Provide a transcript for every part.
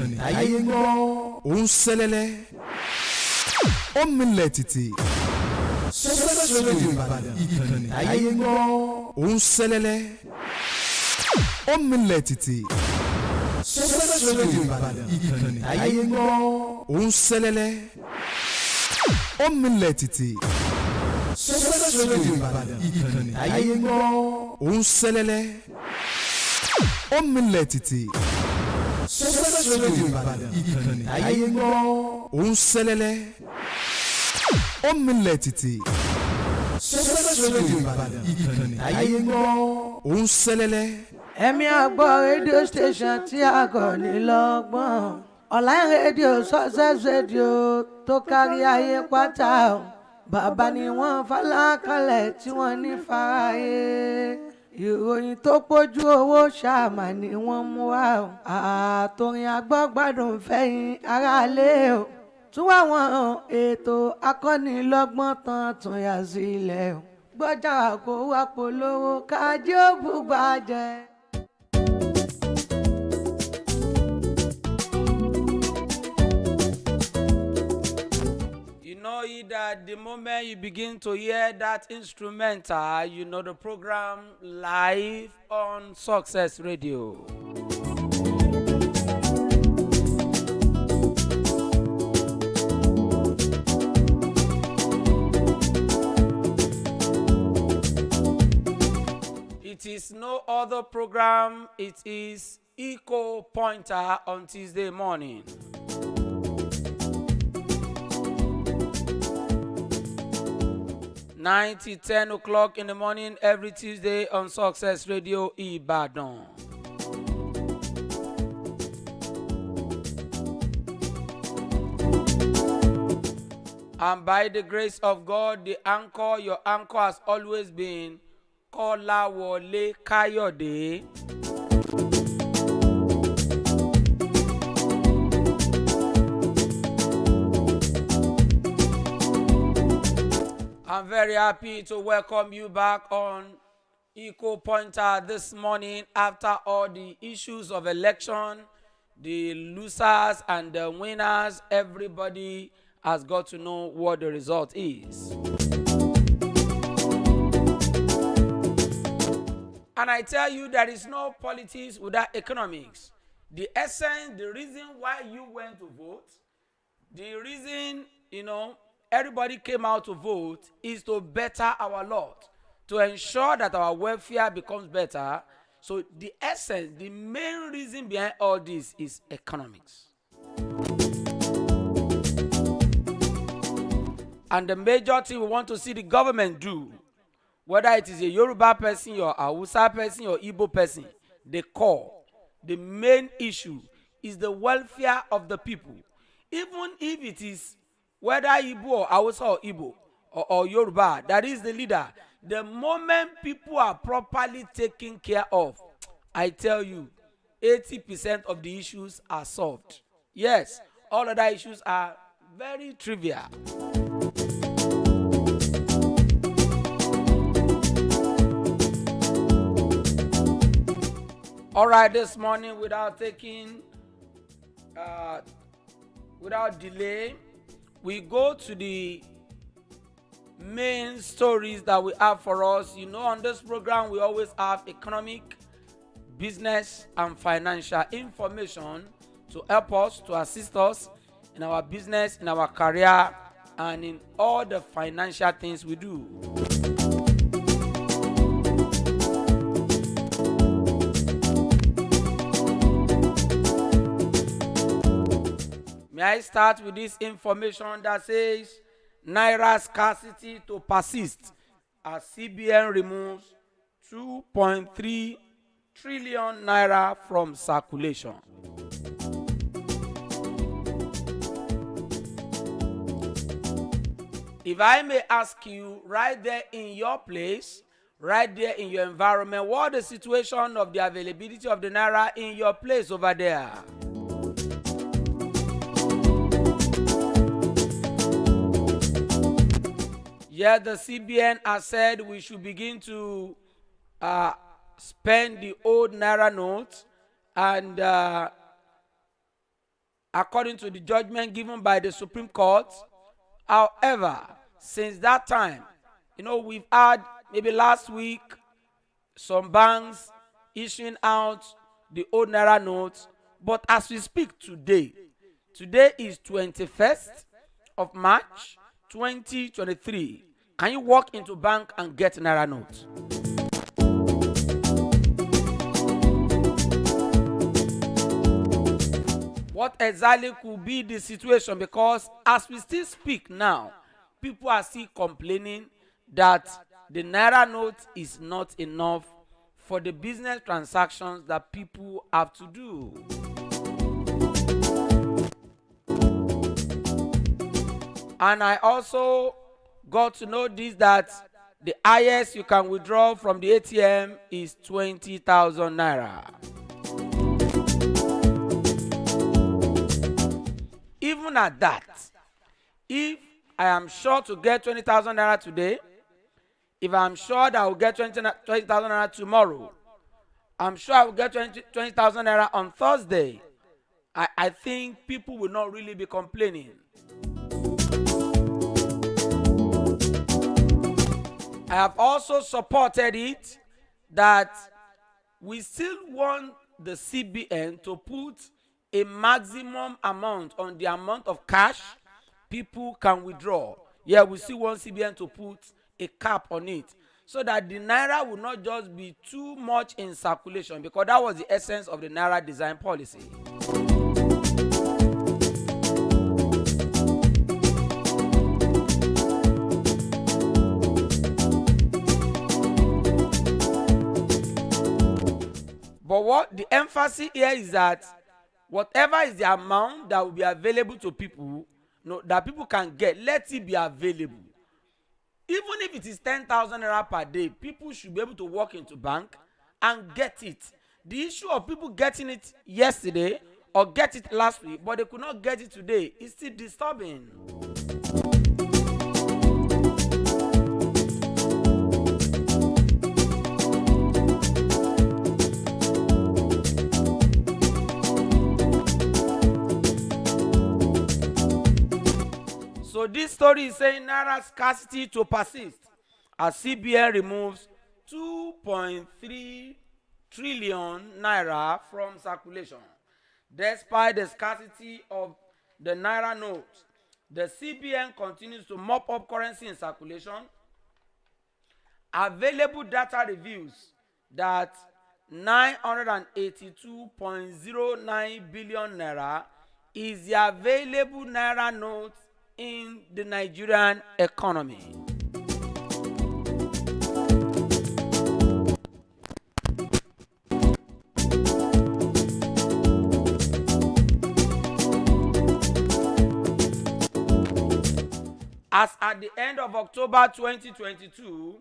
ayé ń gbọ́ òun ṣẹlẹ̀lẹ̀ ó milẹ̀ títì sọ́sẹ́sẹ́ rédíò Ìbàdàn ìkànnì ayé ń gbọ́ òun ṣẹlẹ̀lẹ̀ ó milẹ̀ títì sọ́sẹ́sẹ́ rédíò Ìbàdàn ìkànnì ayé ń gbọ́ òun ṣẹlẹ̀lẹ̀ ó milẹ̀ títì sọ́sẹ́sẹ́ rédíò Ìbàdàn ìkànnì ayé ń gbọ́ òun ṣẹlẹ̀lẹ̀ ó milẹ̀ títì sọ́sẹ́sẹ́ rédíò Ìbàdàn ìkànnì ayé ń gbọ́ òun ṣẹlẹ̀lẹ̀ ó milẹ̀ títì sọ́sẹ́sẹ́ rédíò Ìbàdàn ìkànnì ayé ń gbọ́ òun ṣẹlẹ̀lẹ̀. ẹ̀mí àgbọ̀ rédíò station tí a kò ní lọ́gbọ̀n online rédíò success rédíò tó kárí ayé pátá bàbá ni wọ́n falákalẹ̀ tí wọ́n ní fàáyé ìròyìn tó pójú owó ṣàmà ni wọ́n mú wá àtòrin agbọ́gbádùn fẹ̀yìn aráalé o tún àwọn ètò akọ́nilọ́gbọ́n tán tún yà sílẹ̀ o gbọ́jà kó wá polówó kájí ó bùgbàjẹ́. You know that the moment you begin to hear that instrumental, you know the program live on Success Radio. It is no other program, it is Eco Pointer on Tuesday morning. Nine to 10 o'clock in the morning every Tuesday on Success Radio Ibadan. And by the grace of God, your anchor has always been Kolawole Kayode. I'm very happy to welcome you back on Eco Pointer this morning after all the issues of election, the losers and the winners. Everybody has got to know what the result is. And I tell you, there is no politics without economics. The essence, the reason why you went to vote, the reason, everybody came out to vote is to better our lot, to ensure that our welfare becomes better. So the essence, the main reason behind all this is economics. And the major thing we want to see the government do, whether it is a Yoruba person, or a Hausa person, or Igbo person, the main issue is the welfare of the people. Even if it is whether Igbo or Hausa or Igbo or Yoruba, that is the leader. The moment people are properly taken care of, I tell you, 80% of the issues are solved. Yes, all other issues are very trivial. All right, this morning, without delay, we go to the main stories that we have for us. On this program, we always have economic, business, and financial information to help us, to assist us in our business, in our career, and in all the financial things we do. May I start with this information that says Naira scarcity to persist as CBN removes 2.3 trillion Naira from circulation. If I may ask you, right there in your place, right there in your environment, what is the situation of the availability of the Naira in your place over there? Yeah, the CBN has said we should begin to spend the old Naira notes and according to the judgment given by the Supreme Court. However, since that time, we've had maybe last week some banks issuing out the old naira notes. But as we speak today is 21st of March 2023. Can you walk into bank and get naira notes? What exactly could be the situation? Because as we still speak now, people are still complaining that the naira note is not enough for the business transactions that people have to do. And I also got to know this, that the highest you can withdraw from the ATM is 20,000 naira. Even at that, if I am sure to get 20,000 naira today, if I'm sure that I will get 20,000 naira tomorrow, I'm sure I will get 20,000 naira on Thursday, I think people will not really be complaining. I have also supported it that we still want the CBN to put a maximum amount on the amount of cash people can withdraw. Yeah, we still want CBN to put a cap on it so that the naira will not just be too much in circulation, because that was the essence of the naira design policy. But what the emphasis here is that whatever is the amount that will be available to people, that people can get, let it be available. Even if it is 10,000 naira per day, people should be able to walk into bank and get it. The issue of people getting it yesterday or get it last week, but they could not get it today, is still disturbing. So this story is saying naira scarcity to persist as CBN removes 2.3 trillion naira from circulation. Despite the scarcity of the naira note, the CBN continues to mop up currency in circulation. Available data reveals that 982.09 billion naira is the available naira note in the Nigerian economy. As at the end of October 2022,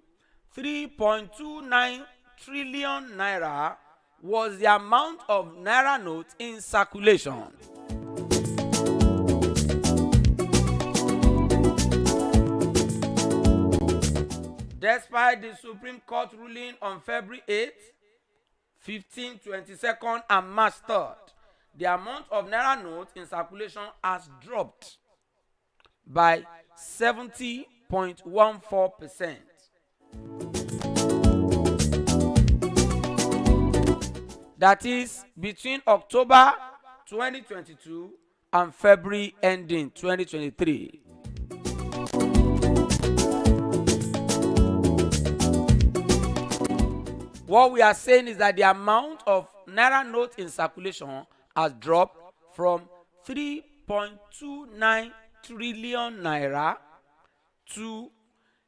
3.29 trillion naira was the amount of naira notes in circulation. Despite the Supreme Court ruling on February 8th, 15th, 22nd, and March 3rd, the amount of naira notes in circulation has dropped by 70.14%. That is between October 2022 and February ending 2023. What we are saying is that the amount of naira notes in circulation has dropped from 3.29 trillion naira to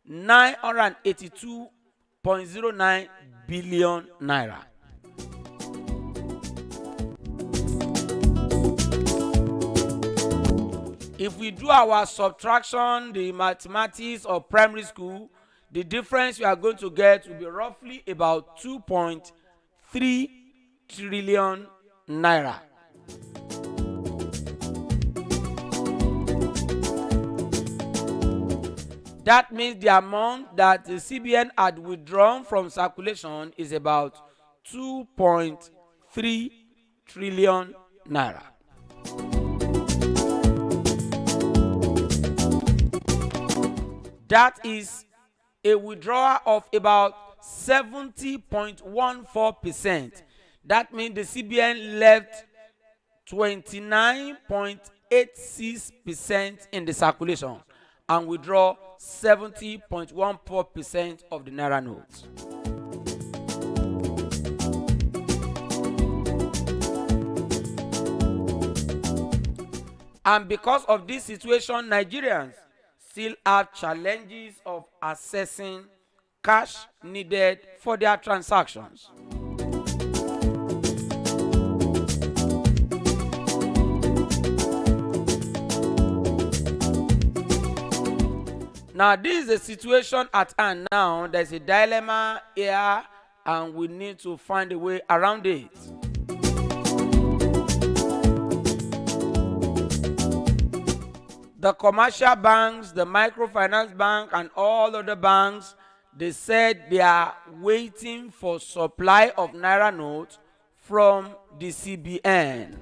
982.09 billion naira. If we do our subtraction, the mathematics of primary school, the difference we are going to get will be roughly about 2.3 trillion naira. That means the amount that the CBN had withdrawn from circulation is about 2.3 trillion naira. That is a withdrawal of about 70.14%. That means the CBN left 29.86% in the circulation and withdraw 70.14% of the naira notes. And because of this situation, Nigerians still have challenges of accessing cash needed for their transactions. Now, this is the situation at hand now. There's a dilemma here, and we need to find a way around it. The commercial banks, the microfinance bank, and all other banks, they said they are waiting for supply of naira notes from the CBN.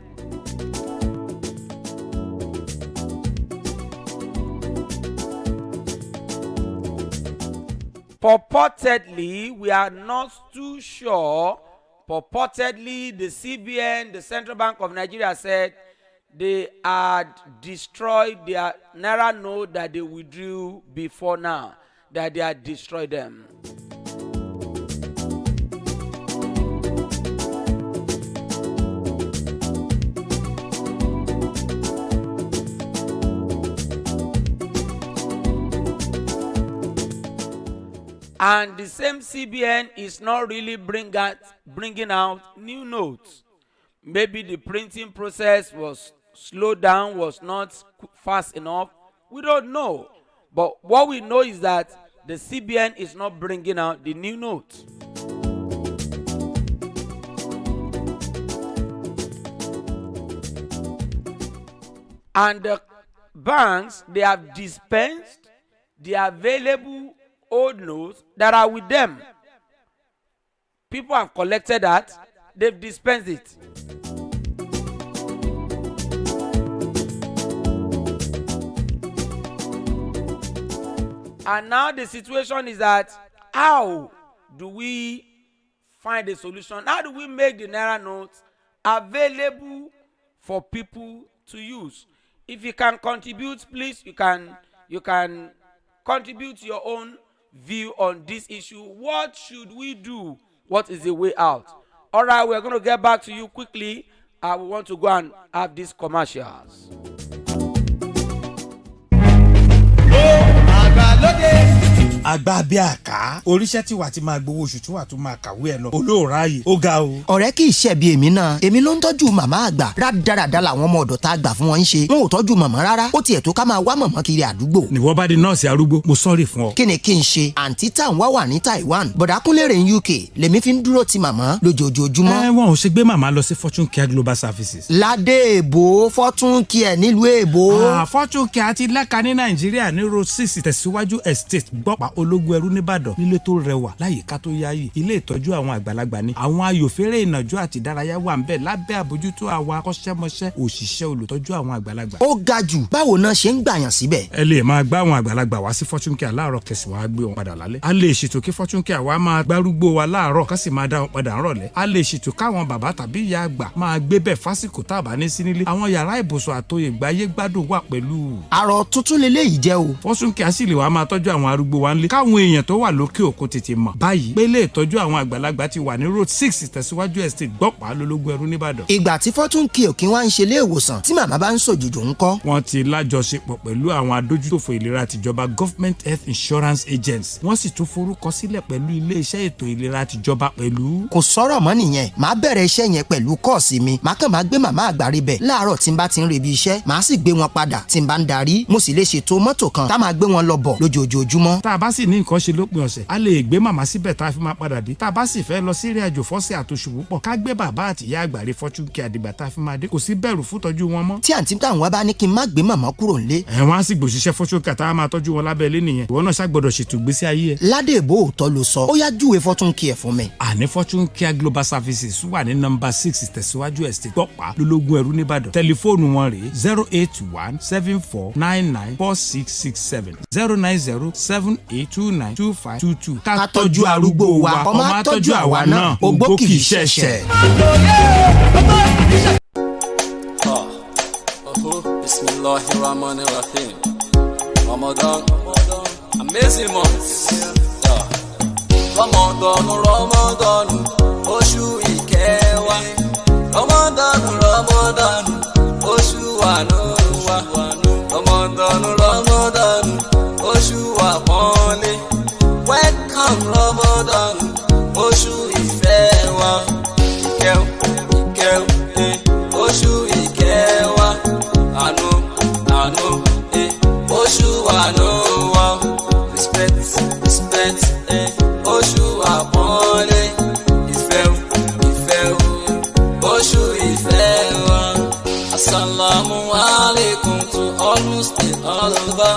Purportedly, we are not too sure. Purportedly, the CBN, the Central Bank of Nigeria, said they had destroyed their naira note that they withdrew before now, that they had destroyed them. And the same CBN is not really bringing out new notes. Maybe the printing process was slowed down, was not fast enough. We don't know. But what we know is that the CBN is not bringing out the new notes. And the banks, they have dispensed the available old notes that are with them. People have collected that, they've dispensed it. And now the situation is that how do we find a solution? How do we make the naira notes available for people to use? If you can contribute, please, you can contribute your own view on this issue. What should we do? What is the way out? All right, we're going to get back to you quickly. We want to go and have these commercials. àgbà bí àká oríṣẹ́ tí wàá ti máa gbowó oṣù tí wàá tún máa kàwé ẹ̀ lọ olóòráyè ó ga o. ọ̀rẹ́ kì í ṣẹ̀bi èmi náà èmi ló ń tọ́jú màmá àgbà rádaràda làwọn ọmọ ọ̀dọ̀ tá a gbà fún wọn ń ṣe wọn ò tọ́jú màmá rárá ó tiẹ̀ tó ká máa wá màmá kiri àdúgbò. nìwọ bá di nọ́ọ̀sì arúgbó mo sọ́ọ̀rì fún ọ. kí ni kí n ṣe àǹtí tá à ń wá ní Taiwan bọ̀dá kúnlérè ní UK lèmi fi ń dúró ti màmá lójoojúmọ́. wọn ò ṣe gbé màmá lọ sí Fortune Care Global Services. ládé èbó Fortune Care nílùú èbó. Fortune Care ti lẹ́ka ní Nàìjíríà ní road 6 tẹ̀síwájú estate gbọ́pàá ológun ẹrú nìbàdàn nílé tó rẹwà láyìíká tó yáyì ilé ìtọ́jú àwọn àgbàlagbà ni àwọn ayòfẹ́rẹ́ ìnàjú àti ìdárayá wà ń bẹ̀ lábẹ́ àbójútó àwọn akọ́ṣẹ́mọṣẹ́ òṣìṣẹ́ olùtọ́jú àwọn àgbàlagbà. ó ga jù báwo náà ṣe ń gbàyàn síbẹ̀. ẹ lè máa gbá àwọn àgbàlagbà wá sí Fortune Care láàárọ̀ kẹsì wàá gbé wọn padà lálẹ́. a lè ṣètò kí Fortune Care wá máa gbárùgbó wa láàárọ̀ kásì máa dá wọn padà ńrọ̀lẹ́. a lè ṣètò káwọn bàbá tàbí ìyá àgbà máa gbé bẹ̀ fásìkò tá a bá ní sí nílé. àwọn yàrá ìbùsùn àtòyè gbáyé gbádùn wà pẹ̀lú. àrò tuntun leléyìí jẹ́ o. Fortune Care sì lè wá máa tọ́jú àwọn arúgbó wa ńlé káwọn èèyàn tó wà lókè òkun tètè mọ̀. báyìí pélé ìtọ́jú àwọn àgbàlagbà ti wà ní road 6 tẹ̀síwájú estate gbọ́pàá lólógún ẹrú nìbàdàn. ìgbà tí Fortune Care kí wọ́n ń ṣe ilé ìwòsàn tí màmá bá ń ṣòjòjò ńkọ́. wọ́n ti lájọṣepọ̀ pẹ̀lú àwọn adójútòfò ìlera tìjọba government health insurance agents wọ́n sì tún forúkọ sílẹ̀ pẹ̀lú ilé-iṣẹ́ ètò ìlera tìjọba pẹ̀lú. kò sọ̀rọ̀ mọ́ nìyẹn màá bẹ̀rẹ̀ iṣẹ́ yẹn pẹ̀lú kọ́ọ̀sì mi màá kàn máa gbé màmá àgbà rí bẹ̀ láàárọ̀ tí n bá ti ń rebi iṣẹ́ màá sì gbé wọn padà tí n bá ń darí mo sì lè ṣètò mọ́tò kan tá máa gbé wọn lọ bọ̀ lójoojúmọ́. tá a bá sì ní nǹkan ṣe lópin ọ̀sẹ̀ a lè gbé màmá síbẹ̀ tá a fi máa padà dé tá a bá sì fẹ́ lọ sí ìrìn àjò fọ́sẹ̀ àtòṣù púpọ̀ ká gbé bàbá àti ìyá àgbà rí Fortune Care àdìgbà tá a fi máa dé kò sí bẹ̀rù fún tọ́jú wọn mọ́. tí àǹtí táwọn wá bá ní kí n má gbé màmá kúrò nílé. wọ́n á sì gbòṣìṣẹ́ Fortune Care tá a máa tọ́jú wọn lábẹ́ ilé nìyẹn ìwọ náà ṣàgbọ́dọ̀ ṣètò ìgbésí ayé ẹ. ládé ìbò òótọ́ ló sọ ó yá júwe Fortune Care fún mi. àní Fortune Care Global Services wà ní nọ́mbà 6 tẹ̀síwájú estate gbọ́pàá lólógún ẹrú nìbàdàn tẹlifóònù wọn rèé 08174994667 09078292522. ká tọ́jú arúgbó wa ọmọ á tọ́jú àwa náà ògbó kì í ṣẹ̀ṣẹ̀. Bismillahirrahmanirrahim. Ramadan, amazing months. Ramadan, oṣù ìkẹwàá. Ramadan, oṣù àánú wa. Ramadan, oṣù àpọ́nlé. Welcome Ramadan, oṣù ìfẹ́ wa. Ìkẹ́, oṣù ìkẹwàá. Àánú, oṣù àánú wa. Respect, oṣù àpọ́nlé. Ìfẹ́, oṣù ìfẹ́ wa. Assalamu alaikum to all Muslims all over.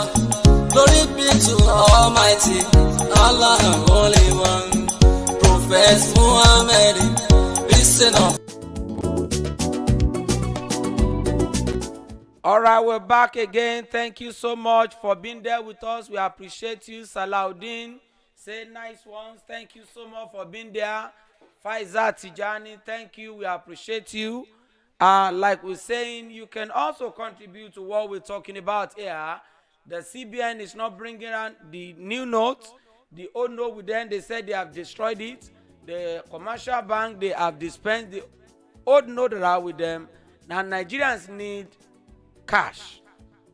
Glory be to Almighty Allah, Holy One. Prophet Muhammad, listen up. All right, we're back again. Thank you so much for being there with us. We appreciate you. Salaudin, say nice ones. Thank you so much for being there. Faiza Tijani, thank you. We appreciate you. Like we're saying, you can also contribute to what we're talking about here. The CBN is not bringing on the new notes. The old note with them, they said they have destroyed it. The commercial bank, they have dispensed the old note that are with them. Now Nigerians need cash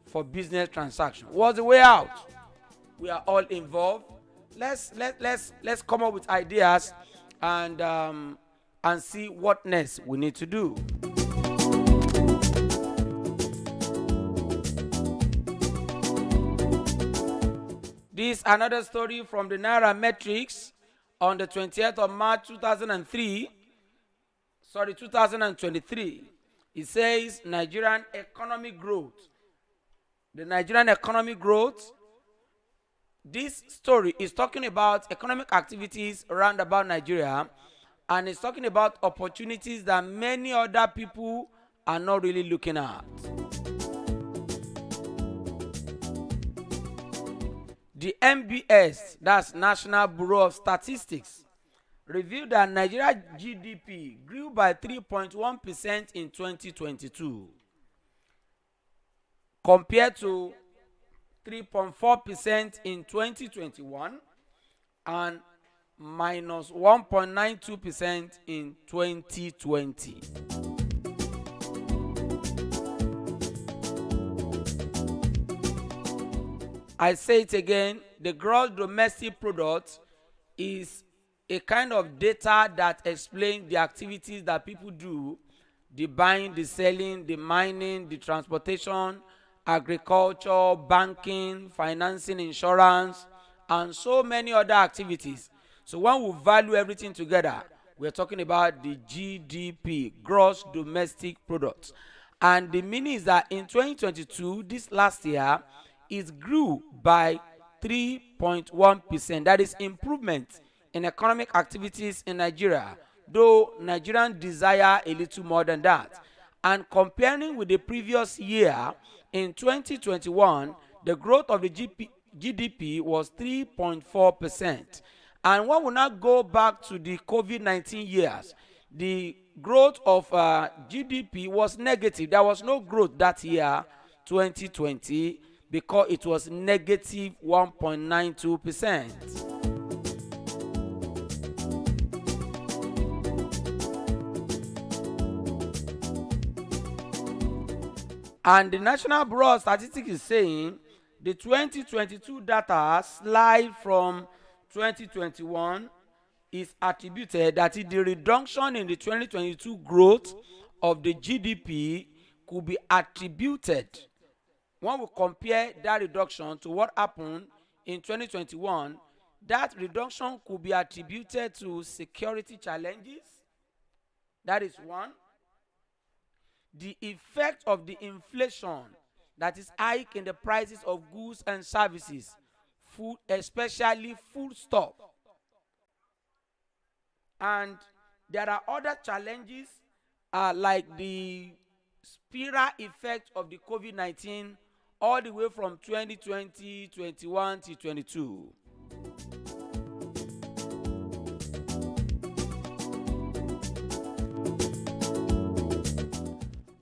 for business transaction. What's the way out? We are all involved. Let's come up with ideas and see what next we need to do. This another story from the Nairametrics on the 20th of March 2023. It says Nigerian economic growth. The Nigerian economic growth. This story is talking about economic activities around about Nigeria, and it's talking about opportunities that many other people are not really looking at. The NBS, that's National Bureau of Statistics, revealed that Nigeria GDP grew by 3.1% in 2022 compared to 3.4% in 2021 and minus 1.92% in 2020. I say it again, the gross domestic product is a kind of data that explains the activities that people do, the buying, the selling, the mining, the transportation, agriculture, banking, financing, insurance, and so many other activities. So when we value everything together, we're talking about the GDP, gross domestic product. And the meaning is that in 2022, this last year, it grew by 3.1%. That is improvement in economic activities in Nigeria, though Nigerians desire a little more than that. And comparing with the previous year, in 2021, the growth of the GDP was 3.4%. And when we now go back to the COVID-19 years, the growth of GDP was negative. There was no growth that year, 2020, because it was negative 1.92%. And the National Bureau of Statistics is saying the 2022 data slide from 2021 is attributed, that is, the reduction in the 2022 growth of the GDP could be attributed when we compare that reduction to what happened in 2021, that reduction could be attributed to security challenges. That is one. The effect of the inflation, that is hike in the prices of goods and services, food, especially foodstuff. And there are other challenges like the spiral effect of the COVID-19 all the way from 2020, 21 to 22.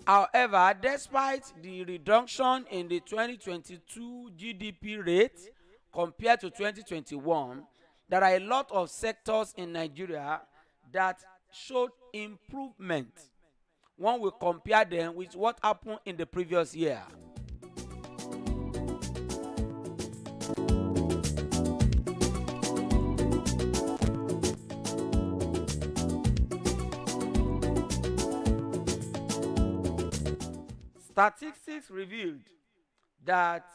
However, despite the reduction in the 2022 GDP rate compared to 2021, there are a lot of sectors in Nigeria that showed improvement when we compare them with what happened in the previous year. Statistics revealed that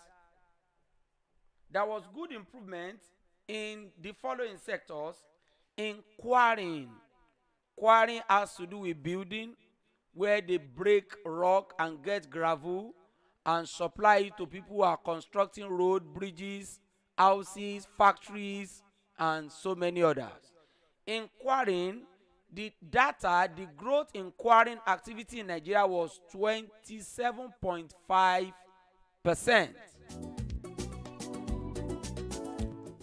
there was good improvement in the following sectors. In quarrying has to do with building, where they break rock and get gravel and supply it to people who are constructing road, bridges, houses, factories, and so many others. In quarrying, the growth in quarrying activity in Nigeria was 27.5%.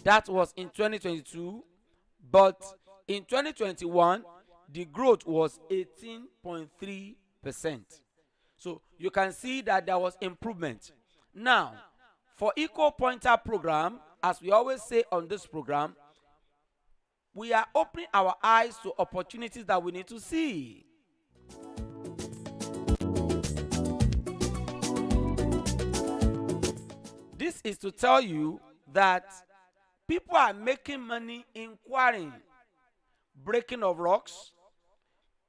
That was in 2022, but in 2021, the growth was 18.3%. So you can see that there was improvement. Now, for Eco Pointer program, as we always say on this program, we are opening our eyes to opportunities that we need to see. This is to tell you that people are making money in quarrying, breaking of rocks,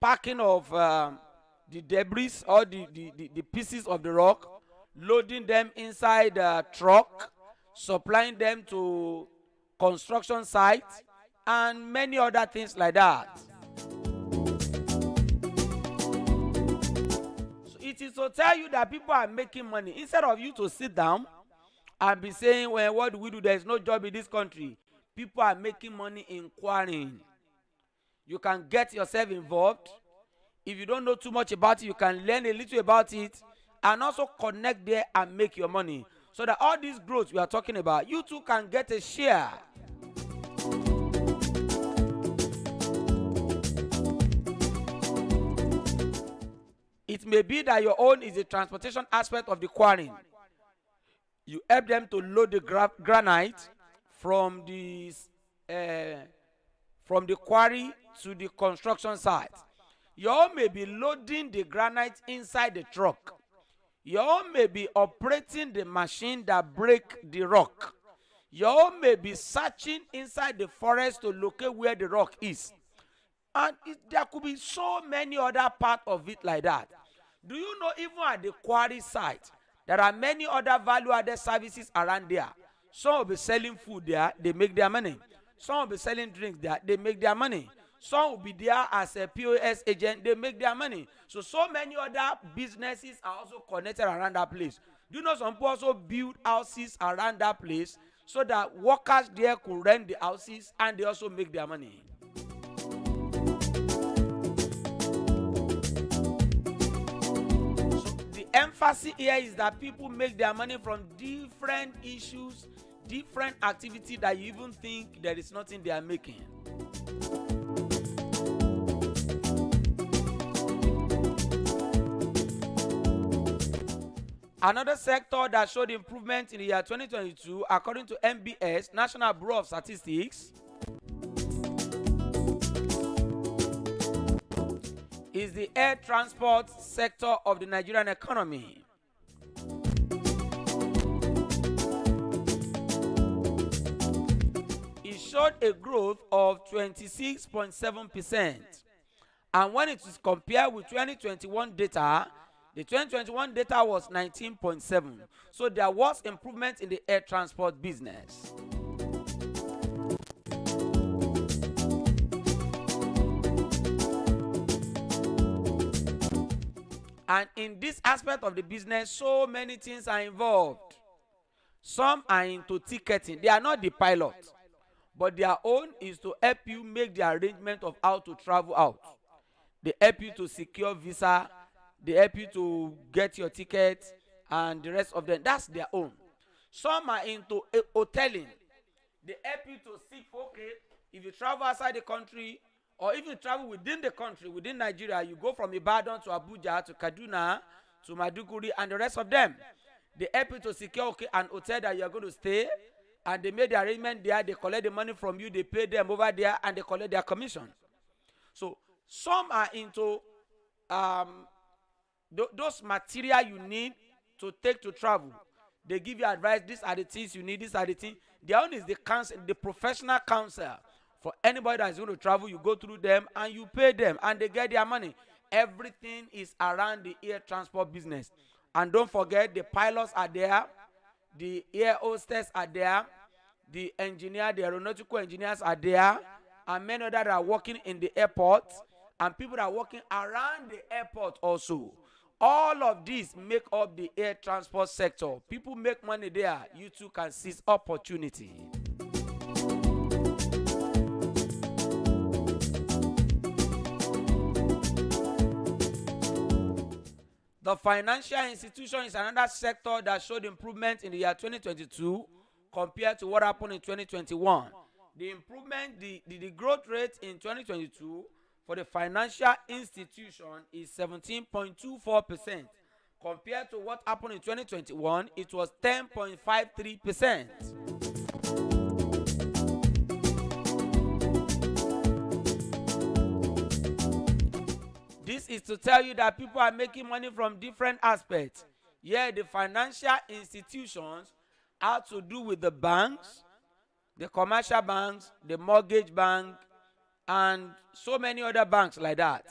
packing of the debris or the pieces of the rock, loading them inside a truck, supplying them to construction sites, and many other things like that. So it is to tell you that people are making money. Instead of you to sit down and be saying, well, what do we do? There is no job in this country. People are making money in quarrying. You can get yourself involved. If you don't know too much about it, you can learn a little about it and also connect there and make your money. So that all this growth we are talking about, you too can get a share. It may be that your own is the transportation aspect of the quarrying. You help them to load the granite from the quarry to the construction site. Your own may be loading the granite inside the truck. Your own may be operating the machine that break the rock. Your own may be searching inside the forest to locate where the rock is. And there could be so many other parts of it like that. Do you know even at the quarry site, there are many other value-added services around there. Some will be selling food there, they make their money. Some will be selling drinks there, they make their money. Some will be there as a POS agent, they make their money. So many other businesses are also connected around that place. Do you know some people also build houses around that place so that workers there could rent the houses and they also make their money? Emphasis here is that people make their money from different issues, different activities that you even think there is nothing they are making. Another sector that showed improvement in the year 2022, according to NBS, National Bureau of Statistics, is the air transport sector of the Nigerian economy. It showed a growth of 26.7%. And when it is compared with 2021 data, the 2021 data was 19.7. So there was improvement in the air transport business. And in this aspect of the business, so many things are involved. Some are into ticketing. They are not the pilot, but their own is to help you make the arrangement of how to travel out. They help you to secure visa. They help you to get your ticket and the rest of them. That's their own. Some are into hoteling. They help you to seek, okay, if you travel outside the country, or if you travel within the country, within Nigeria, you go from Ibadan to Abuja to Kaduna to Maduguri and the rest of them. They help you to secure, okay, an hotel that you are going to stay, and they made the arrangement there. They collect the money from you, they pay them over there, and they collect their commission. So some are into those material you need to take to travel. They give you advice. These are the things you need. These are the things. Their own is the counsel, the professional counsel. For anybody that is going to travel, you go through them and you pay them, and they get their money. Everything is around the air transport business. And don't forget, the pilots are there, the air hostess are there, the engineer, the aeronautical engineers are there, and many others are working in the airport, and people are working around the airport also. All of these make up the air transport sector. People make money there. You too can seize opportunity. The financial institution is another sector that showed improvement in the year 2022 compared to what happened in 2021. The improvement, the growth rate in 2022 for the financial institution is 17.24%. Compared to what happened in 2021, it was 10.53%. This is to tell you that people are making money from different aspects. Yeah, the financial institutions have to do with the banks, the commercial banks, the mortgage bank, and so many other banks like that.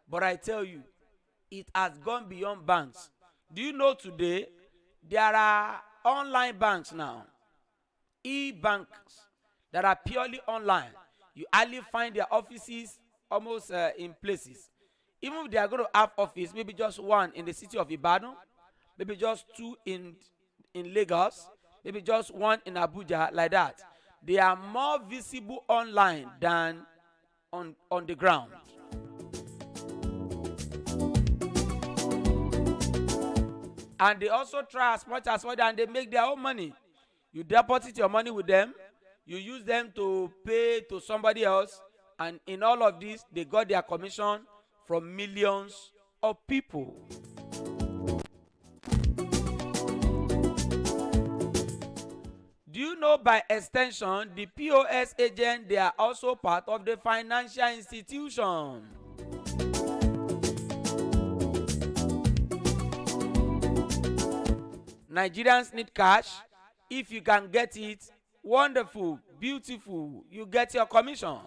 But I tell you, it has gone beyond banks. Do you know today there are online banks now, e-banks that are purely online? You hardly find their offices almost in places. Even if they are going to have office, maybe just one in the city of Ibadan, maybe just two in Lagos, maybe just one in Abuja, like that. They are more visible online than on the ground. And they also try as much as well, and they make their own money. You deposit your money with them, you use them to pay to somebody else, and in all of this, they got their commission from millions of people. Do you know by extension, the POS agent, they are also part of the financial institution? Nigerians need cash. If you can get it, wonderful, beautiful, you get your commission.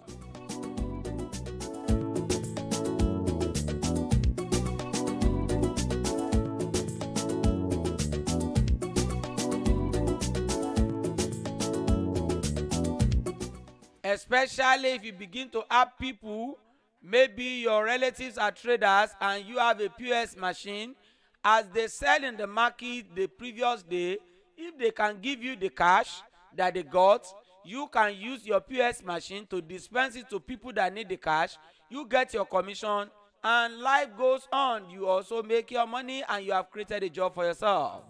Especially if you begin to have people, maybe your relatives are traders and you have a POS machine, as they sell in the market the previous day, if they can give you the cash that they got, you can use your POS machine to dispense it to people that need the cash. You get your commission and life goes on. You also make your money and you have created a job for yourself.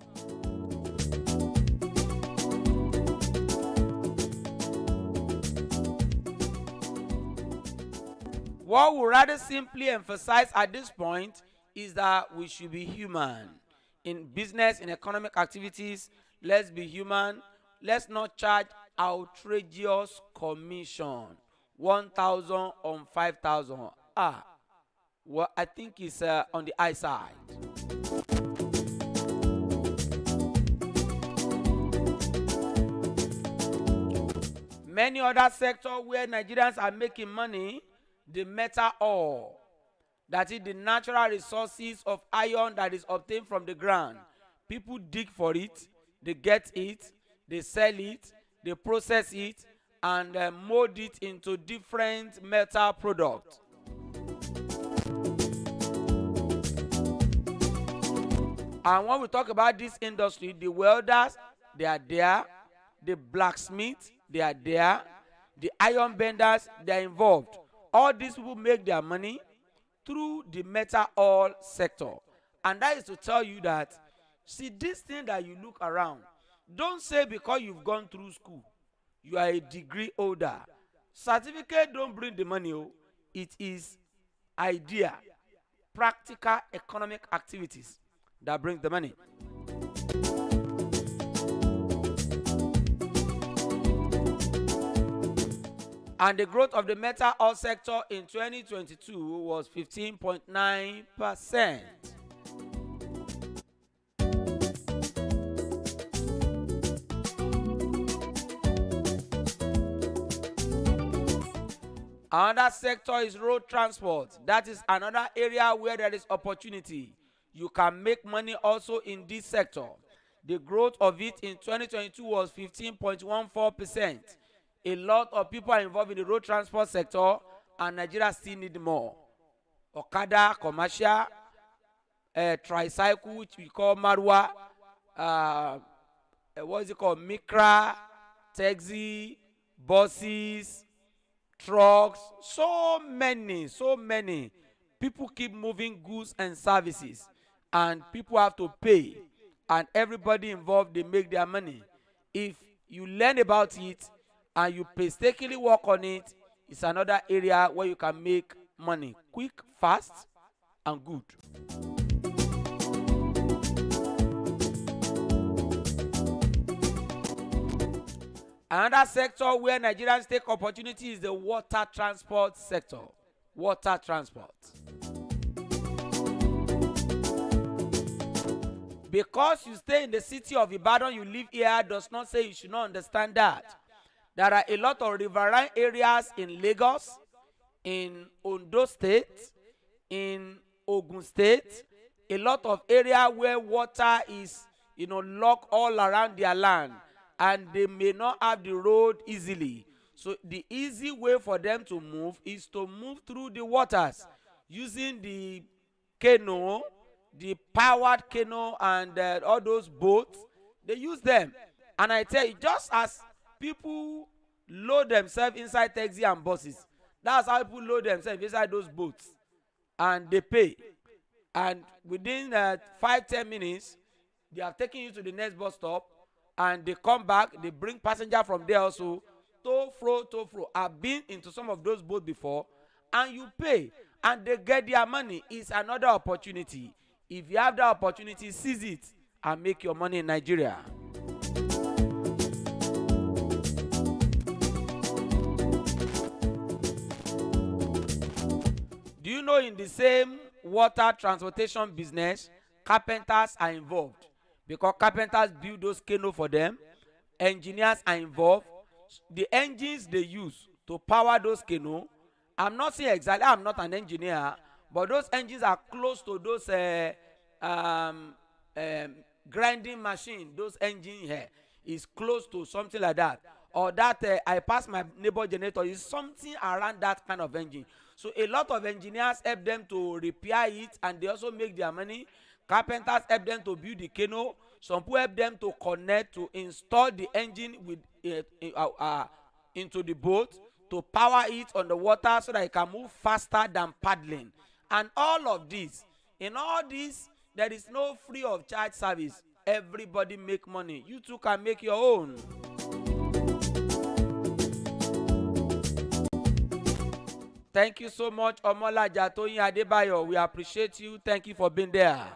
What we rather simply emphasize at this point is that we should be human. In business, in economic activities, let's be human. Let's not charge outrageous commission. 1,000 on 5,000. Well, I think it's on the high side. Many other sectors where Nigerians are making money, the metal ore, that is the natural resources of iron that is obtained from the ground. People dig for it, they get it, they sell it, they process it, and mold it into different metal products. And when we talk about this industry, the welders, they are there. The blacksmiths, they are there. The iron benders, they are involved. All these people make their money through the metal oil sector. And that is to tell you that, see, this thing that you look around, don't say because you've gone through school, you are a degree holder. Certificate don't bring the money. Oh. It is idea, practical economic activities that brings the money. And the growth of the metal oil sector in 2022 was 15.9%. Another sector is road transport. That is another area where there is opportunity. You can make money also in this sector. The growth of it in 2022 was 15.14%. A lot of people are involved in the road transport sector, and Nigeria still need more. Okada, commercial, tricycle, which we call Marwa, what is it called? Mikra, taxi, buses, trucks, so many. People keep moving goods and services, and people have to pay, and everybody involved, they make their money. If you learn about it and you painstakingly work on it, it's another area where you can make money quick, fast, and good. Another sector where Nigerians take opportunity is the water transport sector. Water transport. Because you stay in the city of Ibadan, you live here, does not say you should not understand that. There are a lot of riverine areas in Lagos, in Ondo State, in Ogun State, a lot of area where water is, locked all around their land, and they may not have the road easily. So the easy way for them to move is to move through the waters using the canoe, the powered canoe, and all those boats. They use them. And I tell you, just as people load themselves inside taxi and buses, that's how people load themselves inside those boats, and they pay. And within 5-10 minutes, they have taken you to the next bus stop, and they come back. They bring passenger from there also. Tow fro. I've been into some of those boats before, and you pay, and they get their money. It's another opportunity. If you have the opportunity, seize it and make your money in Nigeria. Do you know in the same water transportation business, carpenters are involved? Because carpenters build those canoes for them. Engineers are involved. The engines they use to power those canoes, I'm not saying exactly, I'm not an engineer, but those engines are close to those grinding machine. Those engine here is close to something like that. Or that I pass my neighbor generator is something around that kind of engine. So a lot of engineers help them to repair it, and they also make their money. Carpenters help them to build the canoe. Some people help them to connect, to install the engine with into the boat, to power it on the water so that it can move faster than paddling. And all of this, in all this, there is no free of charge service. Everybody make money. You too can make your own. Thank you so much, Omola Jatoyin Adebayo. We appreciate you. Thank you for being there.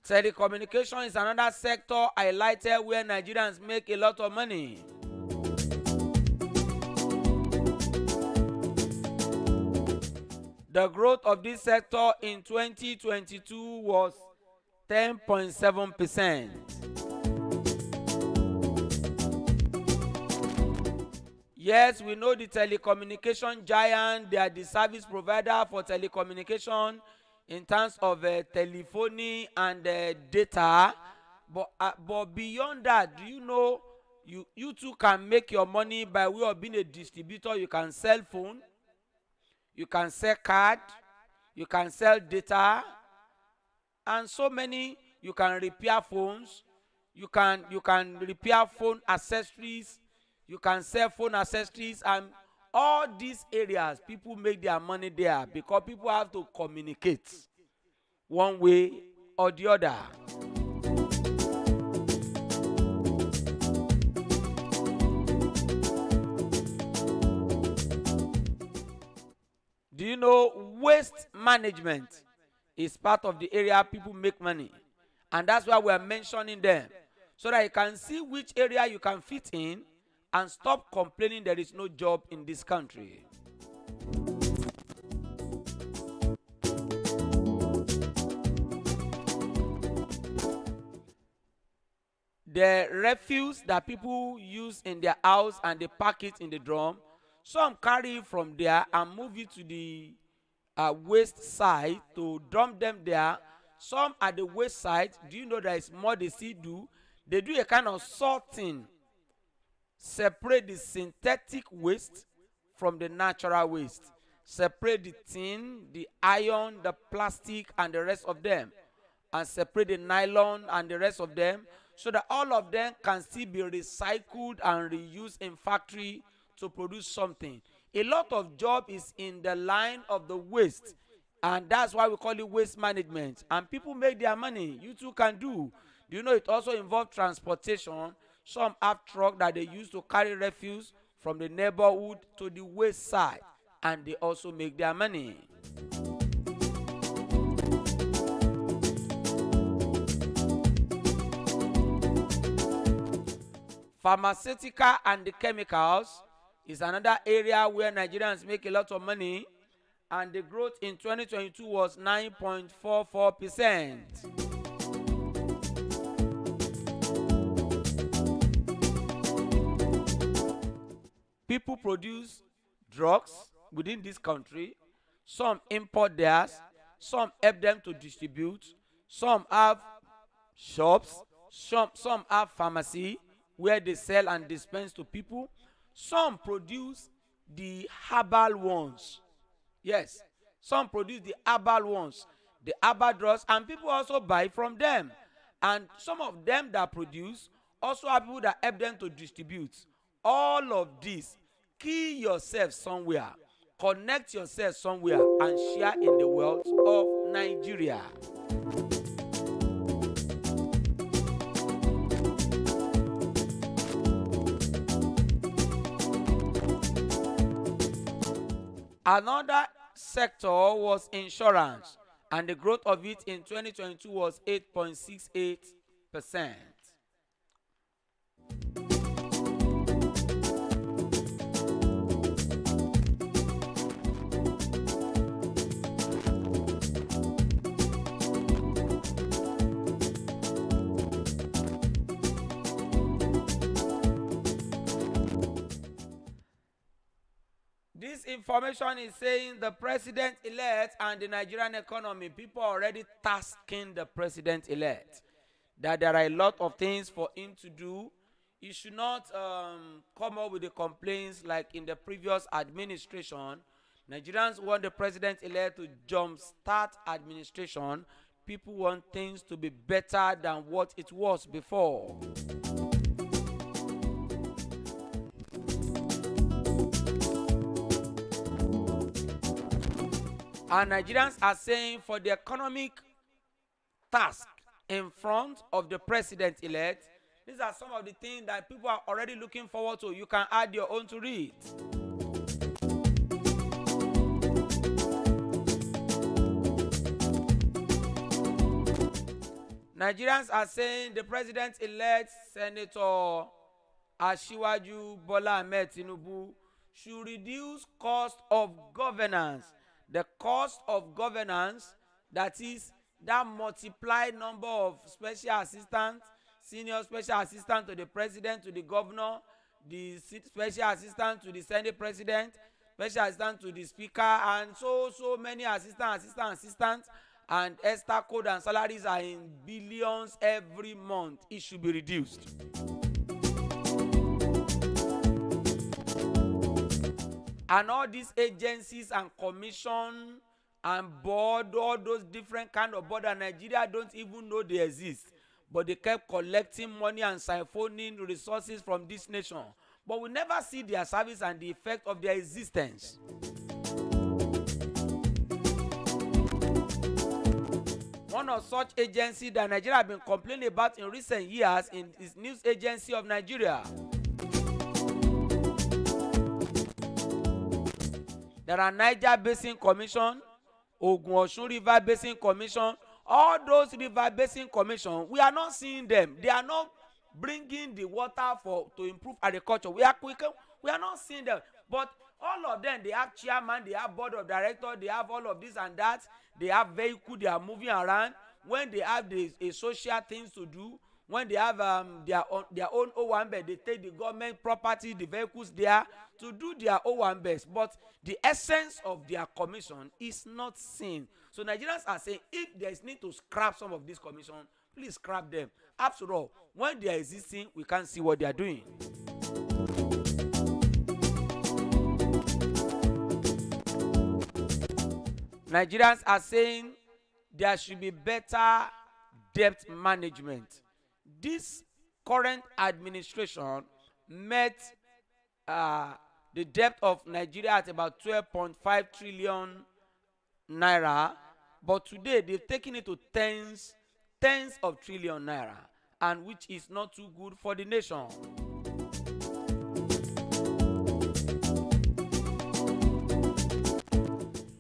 Telecommunication is another sector highlighted where Nigerians make a lot of money. The growth of this sector in 2022 was 10.7%. Yes, we know the telecommunication giant. They are the service provider for telecommunication in terms of telephony and data. But beyond that, do you know you too can make your money by way of being a distributor? You can sell phone, you can sell card, you can sell data, and so many. You can repair phones, you can repair phone accessories, you can sell phone accessories, and all these areas people make their money there because people have to communicate one way or the other. Do you know waste management is part of the area people make money? And that's why we are mentioning them, so that you can see which area you can fit in and stop complaining there is no job in this country. The refuse that people use in their house and they pack it in the drum, some carry it from there and move it to the waste side to dump them there. Some at the waste side, do you know there is more they still do? They do a kind of sorting, separate the synthetic waste from the natural waste, separate the tin, the iron, the plastic, and the rest of them, and separate the nylon and the rest of them, so that all of them can still be recycled and reused in factory to produce something. A lot of job is in the line of the waste, and that's why we call it waste management. And people make their money. You too can do. Do you know it also involves transportation? Some have truck that they use to carry refuse from the neighborhood to the waste side, and they also make their money. Pharmaceutical and the chemicals is another area where Nigerians make a lot of money, and the growth in 2022 was 9.44%. People produce drugs within this country. Some import theirs, some help them to distribute, some have shops, some have pharmacy where they sell and dispense to people. Some produce the herbal ones. Yes, some produce the herbal ones, the herbal drugs, and people also buy from them. And some of them that produce also have people that help them to distribute. All of this, key yourself somewhere, connect yourself somewhere, and share in the wealth of Nigeria. Another sector was insurance, and the growth of it in 2022 was 8.68%. This information is saying the president-elect and the Nigerian economy, people are already tasking the president-elect that there are a lot of things for him to do. He should not come up with the complaints like in the previous administration. Nigerians want the president-elect to jumpstart administration. People want things to be better than what it was before. And Nigerians are saying for the economic task in front of the president-elect, these are some of the things that people are already looking forward to. You can add your own to read. Nigerians are saying the president-elect, Senator Asiwaju Bola Ahmed Tinubu, should reduce cost of governance. The cost of governance, that is that multiplied number of special assistants, senior special assistant to the president, to the governor, the special assistant to the senate president, special assistant to the speaker, and so many assistants, and Esther code and salaries are in billions every month. It should be reduced. And all these agencies and commission and board, all those different kind of board, and Nigeria don't even know they exist, but they kept collecting money and siphoning resources from this nation, but we never see their service and the effect of their existence. One of such agencies that Nigeria have been complaining about in recent years is News Agency of Nigeria. There are Niger Basin Commission, Ogun Osun River Basin Commission, all those river basin commission, we are not seeing them. They are not bringing the water to improve agriculture. We are not seeing them. But all of them, they have chairman, they have board of directors, they have all of this and that. They have vehicle, they are moving around. When they have a social things to do, when they have their own Owambe, they take the government property, the vehicles there to do their Owambes. But the essence of their commission is not seen. So Nigerians are saying, if there is need to scrap some of these commissions, please scrap them. After all, when they are existing, we can't see what they are doing. Nigerians are saying there should be better debt management. This current administration met the debt of Nigeria at about 12.5 trillion naira, but today they've taken it to tens of trillion naira, and which is not too good for the nation.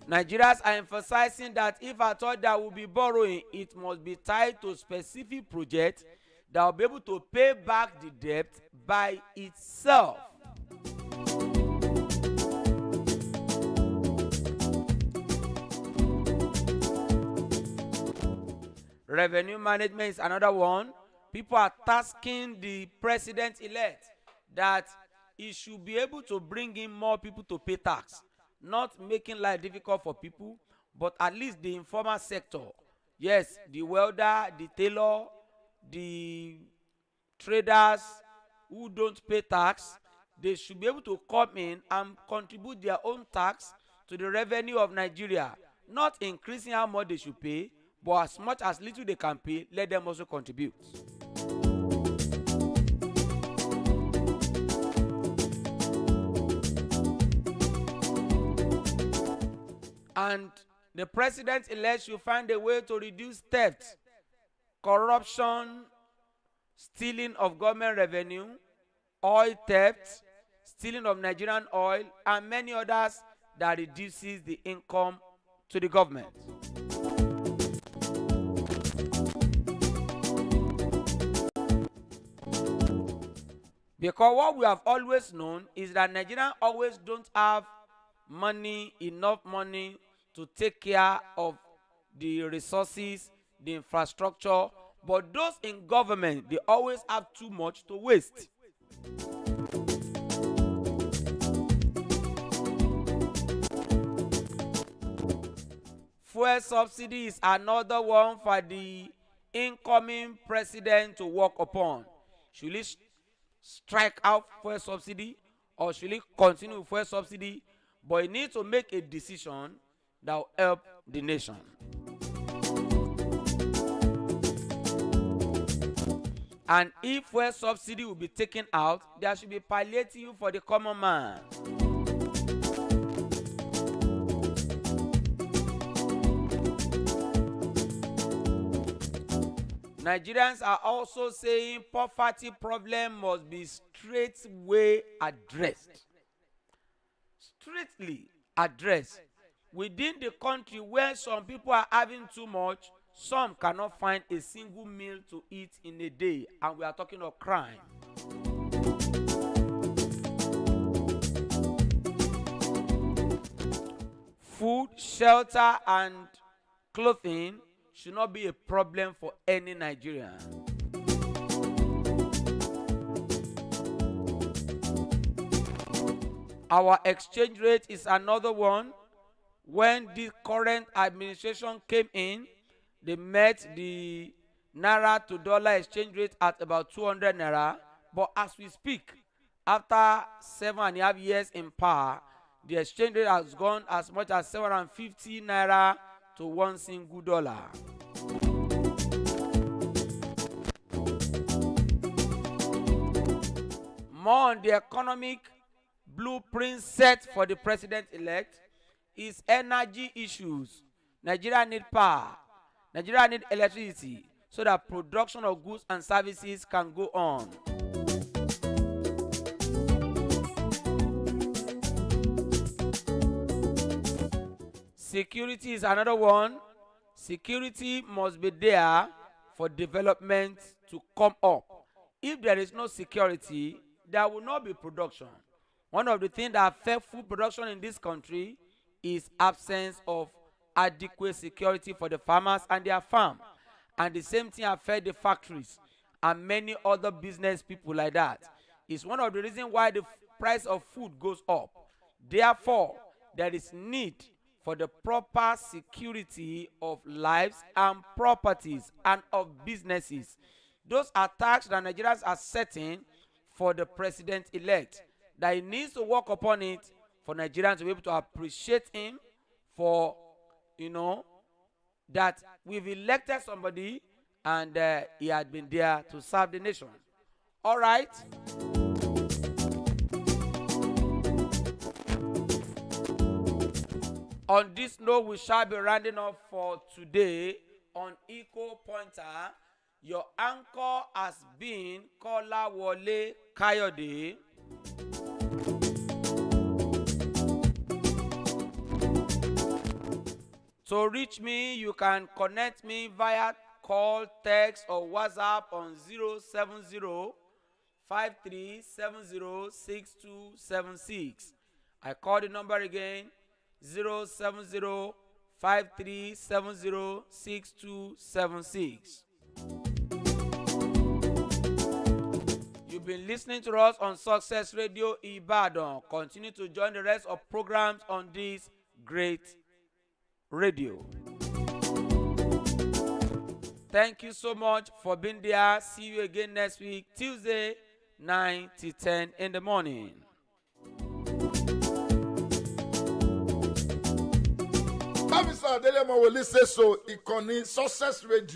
Nigerians are emphasizing that if at all there will be borrowing, it must be tied to specific projects that will be able to pay back the debt by itself. Revenue management is another one. People are tasking the president-elect that he should be able to bring in more people to pay tax, not making life difficult for people, but at least the informal sector. Yes, the welder, the tailor, the traders who don't pay tax, they should be able to come in and contribute their own tax to the revenue of Nigeria, not increasing how much they should pay, but as much as little they can pay, let them also contribute. And the president-elect should find a way to reduce theft, corruption, stealing of government revenue, oil theft, stealing of Nigerian oil, and many others that reduces the income to the government. Because what we have always known is that Nigerians always don't have enough money to take care of the resources, the infrastructure, but those in government, they always have too much to waste. Fuel subsidy is another one for the incoming president to work upon. Should he strike out fuel subsidy or should he continue with fuel subsidy? But he needs to make a decision that will help the nation. And if fuel subsidy will be taken out, there should be palliative for the common man. Nigerians are also saying poverty problem must be straightway addressed. Straightly addressed. Within the country where some people are having too much, some cannot find a single meal to eat in a day, and we are talking of crime. Food, shelter, and clothing should not be a problem for any Nigerian. Our exchange rate is another one. When the current administration came in, they met the naira to dollar exchange rate at about 200 naira. But as we speak, after 7.5 years in power, the exchange rate has gone as much as 750 naira to one single dollar. More on the economic blueprint set for the president-elect is energy issues. Nigeria need power. Nigeria need electricity so that production of goods and services can go on. Security is another one. Security must be there for development to come up. If there is no security, there will not be production. One of the things that affect food production in this country is absence of adequate security for the farmers and their farm. And the same thing affects the factories and many other business people like that. It's one of the reasons why the price of food goes up. Therefore, there is need for the proper security of lives and properties and of businesses. Those are tasks that Nigerians are setting for the president-elect, that he needs to work upon it for Nigerians to be able to appreciate him for, that we've elected somebody and he had been there to serve the nation. All right. On this note, we shall be rounding up for today on Eco Pointer. Your anchor has been Kolawole Kayode. To reach me, you can connect me via call, text, or WhatsApp on 070-5370-6276. I call the number again, 070-5370-6276. You've been listening to us on Success Radio Ibadan. Continue to join the rest of programs on this great radio. Thank you so much for being there. See you again next week, Tuesday, 9 to 10 in the morning. Bámi sọ Adélẹ́mọ̀ wòlíì ṣe so ìkànnì Success Radio.